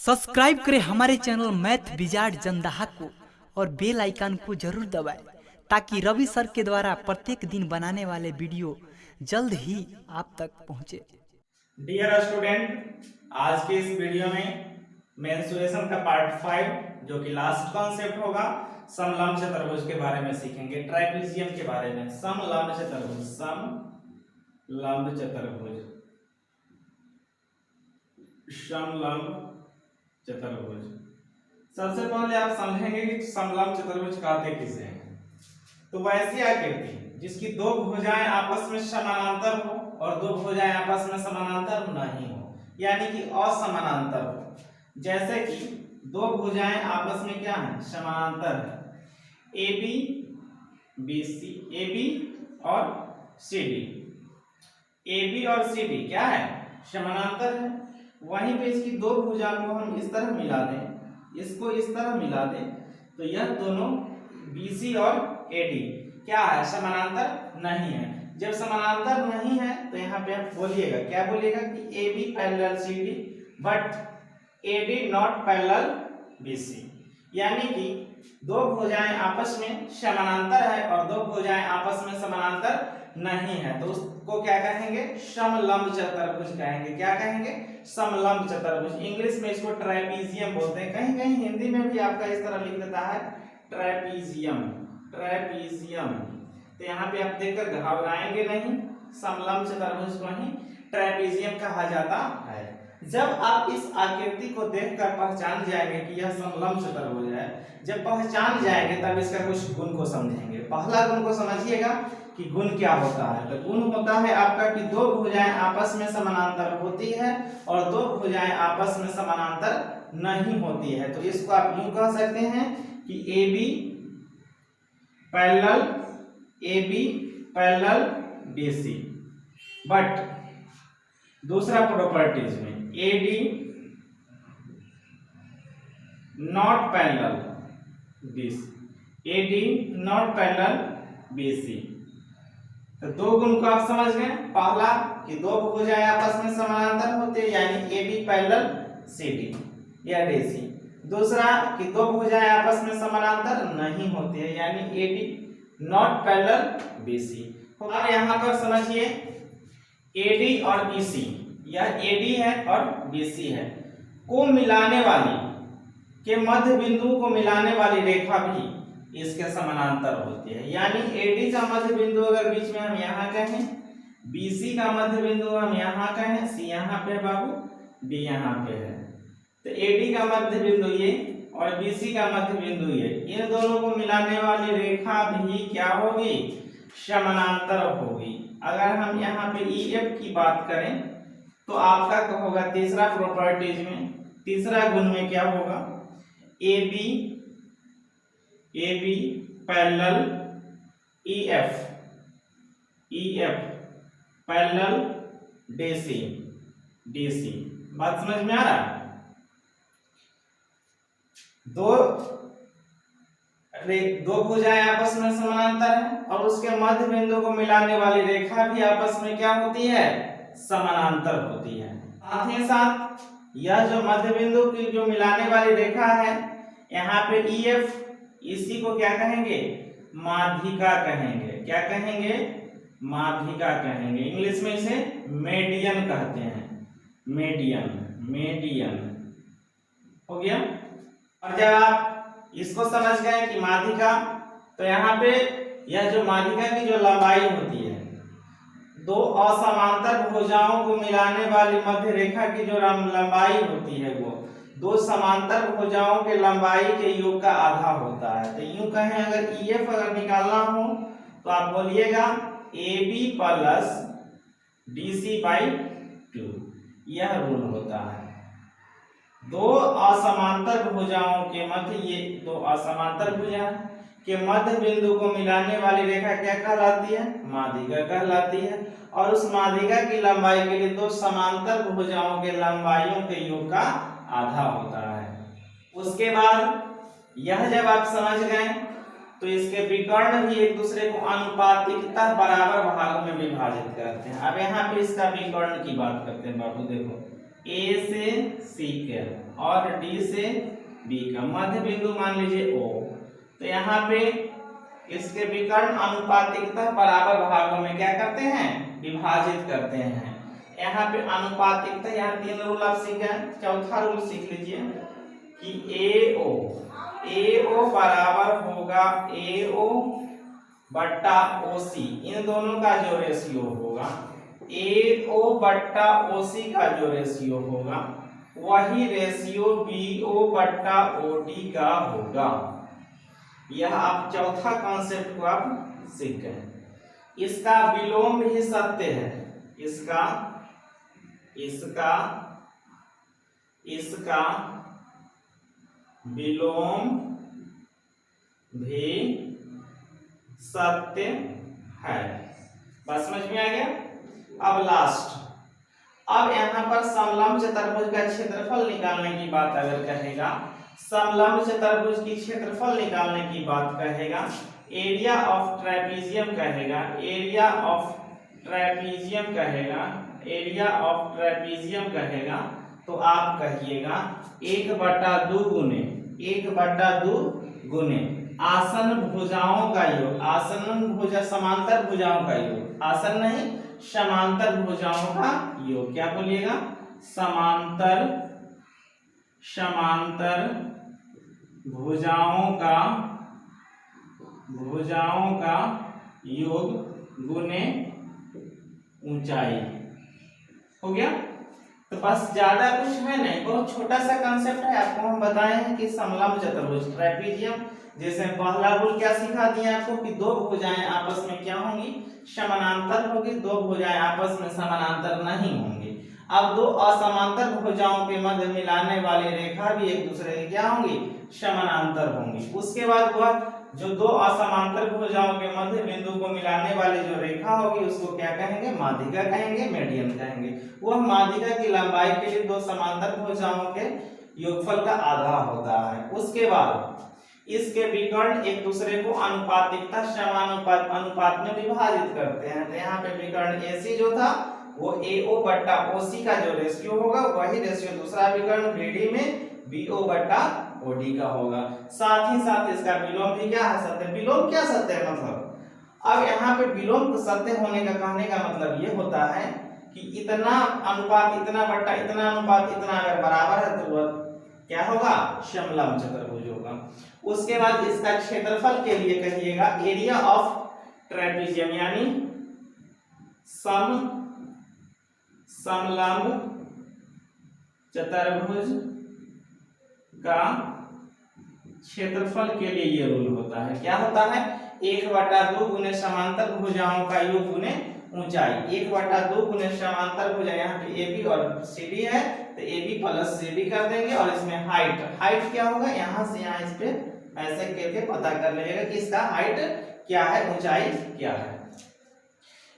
Subscribe करें हमारे channel math wizard Jandaha को और बेल आइकन को जरूर दबाएं ताकि रवि सर के द्वारा प्रत्येक दिन बनाने वाले वीडियो जल्द ही आप तक पहुंचे। डियर स्टूडेंट, आज के इस वीडियो में मेंसुरेशन का पार्ट 5 जो कि लास्ट कॉन्सेप्ट होगा समलंब चतुर्भुज के बारे में सीखेंगे। ट्राइपीजियम के बारे में समलंब चतुर्भुज समलंब चतुर्भुज सबसे पहले आप समझेंगे कि समलंब चतुर्भुज कहते किसे हैं। तो वैसी आकृति जिसकी दो भुजाएं आपस में समानांतर हो और दो भुजाएं आपस में समानांतर नहीं हो, यानी कि असमानांतर हो। जैसे कि दो भुजाएं आपस में क्या है, समानांतर है, A B B C, A B और सी डी। ए बी और सी डी क्या है, समानांतर है। वहीं पे इसकी दो भुजा को हम इस तरह मिला दें, इसको इस तरह मिला दें, तो यह दोनों BC और AD क्या है, समानांतर नहीं है। जब समानांतर नहीं है तो यहाँ पे आप बोलिएगा, क्या बोलिएगा कि AB parallel CD but AD not parallel BC, यानी कि दो भुजाएं आपस में समानांतर है और दो भुजाएं आपस में समानांतर नहीं है, तो उसको क्या कहेंगे, समलंब चतुर्भुज कहेंगे। क्या कहेंगे, समलंब चतुर्भुज। इंग्लिश में इसको ट्राइपीजियम बोलते हैं, कहीं कहीं हिंदी में भी आपका इस तरह लिख देता है ट्राइपीजियम। तो यहाँ पे आप देखकर घबराएंगे नहीं, समलंब चतुर्भुज को ही ट्राइपीजियम कहा जाता है। जब आप इस आकृति को देखकर पहचान जाएंगे कि यह समलंब चतुर्भुज है, जब पहचान जाएंगे तब इसका कुछ गुण को समझेंगे। पहला गुण को समझिएगा कि गुण क्या होता है। तो गुण होता है आपका कि दो भुजाएं आपस में समानांतर होती है और दो भुजाएं आपस में समानांतर नहीं होती है। तो इसको आप यूं कह सकते हैं कि AB पैरेलल BC। बट दूसरा प्रॉपर्टीज में AD नॉट पैरेलल BC। तो दो गुण को आप समझ गए। पहला कि दो भुजाएं आपस में समानांतर होते हैं, यानी AB पैरेलल CD या DC। दूसरा कि दो भुजाएं आपस में समानांतर नहीं होती है, यानी AD नॉट पैरेलल BC। अब यहाँ पर समझिए AD और BC, यह AD है और BC है, को मिलाने वाली के मध्य बिंदु को मिलाने वाली रेखा भी इसके समानांतर होती है। यानी AD का मध्य बिंदु अगर बीच में हम यहाँ कहें, BC का मध्य बिंदु हम यहाँ कहें, C यहाँ पे बाबू, D यहाँ पे है, तो AD का मध्य बिंदु ये और BC का मध्य बिंदु ये, इन दोनों को मिलाने वाली रेखा भी क्या होगी, समानांतर होगी। अगर हम यहाँ पे EF की बात करें तो आपका क्या होगा, तीसरा प्रॉपर्टीज में, तीसरा गुण में क्या होगा, AB parallel EF parallel DC। बात समझ में आ रहा है। दो भुजाएं आपस में समानांतर है और उसके मध्य बिंदु को मिलाने वाली रेखा भी आपस में क्या होती है, समानांतर होती है। साथ ही साथ यह जो मध्य बिंदु की जो मिलाने वाली रेखा है, यहाँ पे EF, इसी को क्या कहेंगे, माध्यिका कहेंगे। क्या कहेंगे, माध्यिका कहेंगे। इंग्लिश में इसे मेडियन कहते हैं, मेडियन हो गया। और जब आप इसको समझ गए कि माध्यिका, तो यहाँ पे यह जो माध्यिका की जो लंबाई होती है, दो असमांतर भुजाओं को मिलाने वाली मध्य रेखा की जो लंबाई होती है, वो दो समांतर भुजाओं के लंबाई के योग का आधा होता है। तो यूं कहें, अगर EF अगर निकालना हो तो आप बोलिएगा AB प्लस DC/2, यह रूल होता है। दो असमांतर भुजाओं के मध्य, ये दो असमांतर भुजा के मध्य बिंदु को मिलाने वाली रेखा क्या कहलाती है, माध्यिका कहलाती है। और उस माध्यिका की लंबाई के लिए दो समांतर भुजाओं के लंबाइयों के योग का आधा होता है। उसके बाद यह जब आप समझ गए तो इसके विकर्ण भी एक दूसरे को अनुपातिकता बराबर भागों में विभाजित करते हैं। अब यहाँ पे इसका विकर्ण की बात करते हैं बाबू। देखो ए से सी का और डी से बी का मध्य बिंदु मान लीजिए ओ। तो यहाँ पे इसके विकर्ण अनुपातिकता बराबर भागों में क्या करते हैं, विभाजित करते हैं। यहाँ पे अनुपातिकता, यहाँ 3 रूल आप सीख गए। चौथा रूल सीख लीजिए कि AO बराबर होगा AO बट्टा OC। इन दोनों का जो रेशियो होगा, AO बट्टा OC का जो रेशियो होगा वही रेशियो BO बट्टा OD का होगा। यह आप चौथा कॉन्सेप्ट को आप सीख गए। इसका विलोम भी सत्य है। इसका विलोम भी सत्य है। बस समझ में आ गया। अब लास्ट, अब यहाँ पर समलंब चतुर्भुज का क्षेत्रफल निकालने की बात अगर कहेगा, समलंब चतुर्भुज की क्षेत्रफल निकालने की बात कहेगा, एरिया ऑफ ट्रेपीजियम कहेगा, एरिया ऑफ ट्रेपीजियम कहेगा, तो आप कहिएगा 1/2 गुने आसन भुजाओं का योग, समांतर भुजाओं का योग, आसन नहीं समांतर भुजाओं का योग। क्या बोलिएगा, समांतर भुजाओं का योग गुने ऊंचाई। हो गया। तो बस ज्यादा कुछ है नहीं, बहुत छोटा सा कंसेप्ट है। आपको हम बताए हैं कि समलंब चतुर्भुज ट्रेपीजियम, जैसे पहला रूल क्या सिखा दिया आपको कि दो भुजाएं आपस में क्या होंगी, समानांतर होगी। दो भुजाएं आपस में समानांतर नहीं होंगी। अब दो असमांतर भुजाओं के मध्य मिलाने वाली रेखा भी एक दूसरे के क्या होंगी, समानांतर होंगी। उसके बाद वह जो दो असमांतर भुजाओं के मध्य बिंदु को मिलाने वाली जो रेखा होगी उसको क्या कहेंगे, माध्यिका कहेंगे, मेडियन कहेंगे। वह माध्यिका की लंबाई के लिए दो समांतर भुजाओं के योगफल का आधा होता है। उसके बाद इसके विकर्ण एक दूसरे को अनुपातिकता समानुपात अनुपात में विभाजित करते हैं। तो यहाँ पे विकर्ण AC जो था वो AO बट्टा OC का जो रेशियो होगा वही रेशियो दूसरा विकर्ण BD में BO बट्टा OD का होगा। साथ ही साथ इसका विलोम भी क्या है, सत्य। विलोम क्या सत्य है मतलब, अब यहाँ पे विलोम सत्य होने का कहने का मतलब ये होता है कि इतना अनुपात इतना बट्टा इतना अनुपात इतना अगर बराबर है तो वह क्या होगा, समलंब चतुर्भुज होगा। उसके बाद इसका क्षेत्रफल के लिए कहिएगा एरिया ऑफ ट्रेपीजियम, यानी समलंब चतुर्भुज का क्षेत्रफल के लिए ये रूल होता है। क्या होता है, 1/2 गुने समांतर भुजाओं का योग गुने ऊंचाई। 1/2 गुने समांतर भुजा, यहाँ पे AB और CD है तो AB प्लस CD कर देंगे और इसमें हाइट क्या होगा, यहाँ से यहाँ इस पे ऐसे करके पता कर लीजिएगा कि इसका हाइट क्या है, ऊंचाई क्या है।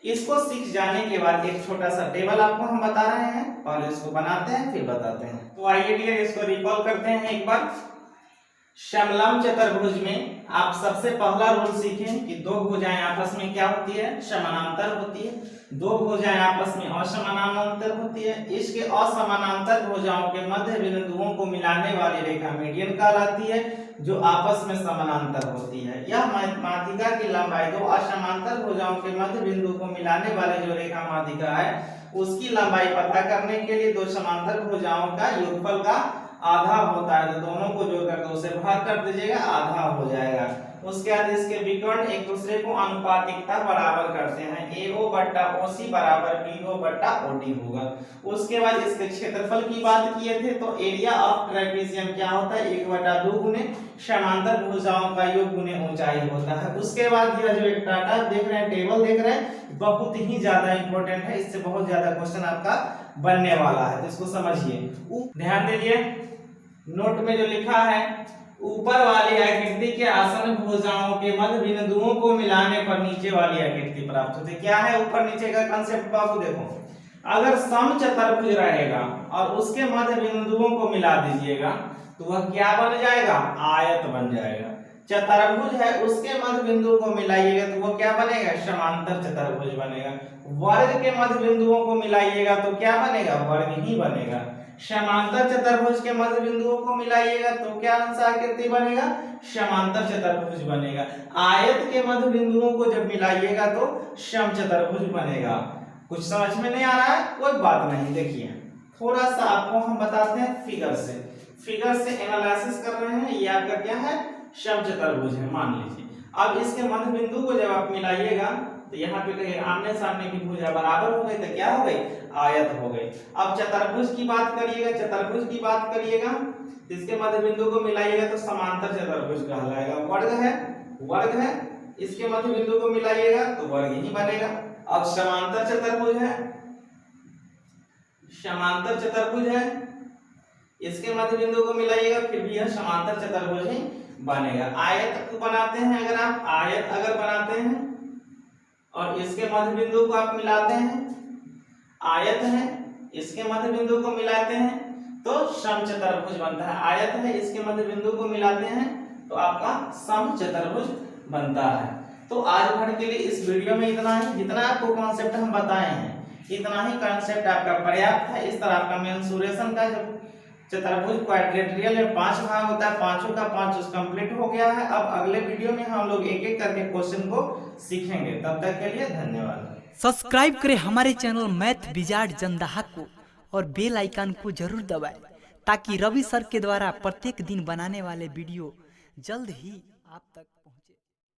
इसको सीख जाने के बाद एक छोटा सा टेबल आपको हम बता रहे हैं, पहले इसको बनाते हैं फिर बताते हैं। तो आइए डियर इसको रिकॉल करते हैं एक बार। समलंब चतुर्भुज में आप सबसे पहला रूल सीखें कि दो भुजाएं आपस में क्या होती है, समानांतर होती है। दो भुजाएं आपस में असमानांतर होती है। इसके असमानांतर भुजाओं के मध्य बिंदुओं को मिलाने वाली रेखा मीडियन कहलाती है, जो आपस में समानांतर होती है। यह माध्यिका की लंबाई दो असमांतर भुजाओं के मध्य बिंदु को मिलाने वाली जो रेखा माध्यिका है उसकी लंबाई पता करने के लिए दो समांतर भुजाओं का योगफल का आधा होता है। तो दोनों को जोड़कर 2 से भाग कर दीजिएगा, आधा हो जाएगा। उसके बाद इसके विकर्ण एक दूसरे को अनुपातिकता बराबर करते हैं। AO बट्टा OC बराबर BO बट्टा OD होगा। उसके बाद इसके क्षेत्रफल की बात किए थे तो एरिया ऑफ ट्रेपीजियम क्या होता है, 1/2 गुने समांतर भुजाओं का योग गुने ऊंचाई होता है। उसके बाद यह जो एक डाटा देख रहे हैं, टेबल देख रहे हैं, बहुत ही ज्यादा इंपॉर्टेंट है। इससे बहुत ज्यादा क्वेश्चन आपका बनने वाला है, तो इसको समझिए, ध्यान दीजिए। नोट में जो लिखा है, ऊपर वाली आकृति के आसन भुजाओं के मध्य बिंदुओं को मिलाने पर नीचे वाली आकृति प्राप्त होती है। क्या है ऊपर नीचे का कंसेप्ट बाबू देखो, अगर समचतुर्भुज रहेगा और उसके मध्य बिंदुओं को मिला दीजिएगा तो वह क्या बन जाएगा, आयत बन जाएगा। चतुर्भुज है उसके मध्य बिंदु को मिलाइएगा तो वो क्या बनेगा, समांतर चतुर्भुज बनेगा। वर्ग के मध्य बिंदुओं को मिलाइएगा तो क्या बनेगा, वर्ग ही बनेगा। समांतर चतुर्भुज के मध्य बिंदुओं को मिलाइएगा तो क्या आकृति बनेगा, समांतर चतुर्भुज बनेगा। आयत के मध्य बिंदुओं को जब मिलाइएगा तो समचतुर्भुज बनेगा। कुछ समझ में नहीं आ रहा है, कोई बात नहीं। देखिए थोड़ा सा आपको हम बताते हैं फिगर से एनालिसिस कर रहे हैं। ये आपका क्या है, समचतुर्भुज है मान लीजिए। अब इसके मध्य बिंदु को जब आप मिलाइएगा तो यहाँ पे कहीं आमने सामने की भुजा बराबर हो गई तो क्या हो गई, आयत हो गई। अब चतुर्भुज की बात करिएगा तो इसके मध्य बिंदु को मिलाइएगा तो समांतर चतुर्भुज कहलाएगा। वर्ग है इसके मध्य बिंदु को मिलाइएगा तो वर्ग ही बनेगा। अब समांतर चतुर्भुज है इसके मध्य बिंदु को मिलाइएगा फिर भी यह समांतर चतुर्भुज ही बनेगा। आयत को बनाते हैं अगर आप आयत बनाते हैं और इसके मध्य बिंदु को आप मिलाते हैं, आयत है इसके मध्य बिंदु को मिलाते हैं तो समचतुर्भुज बनता है। आयत है इसके मध्य बिंदु को मिलाते हैं तो आपका समचतुर्भुज बनता है। तो आज भर के लिए इस वीडियो में इतना ही। जितना आपको कॉन्सेप्ट हम बताए हैं इतना ही कॉन्सेप्ट आपका पर्याप्त है। इस तरह आपका मेंसुरेशन का जो चतुर्भुज क्वाड्रिलेटरल में 5 भाग होता है, पांचों का 5 कंप्लीट हो गया है। अब अगले वीडियो में हम लोग एक एक करके क्वेश्चन को सीखेंगे। तब तक के लिए धन्यवाद। सब्सक्राइब करें हमारे चैनल मैथ विजार्ड जंदाहा को और बेल आइकन को जरूर दबाएं ताकि रवि सर के द्वारा प्रत्येक दिन बनाने वाले वीडियो जल्द ही आप तक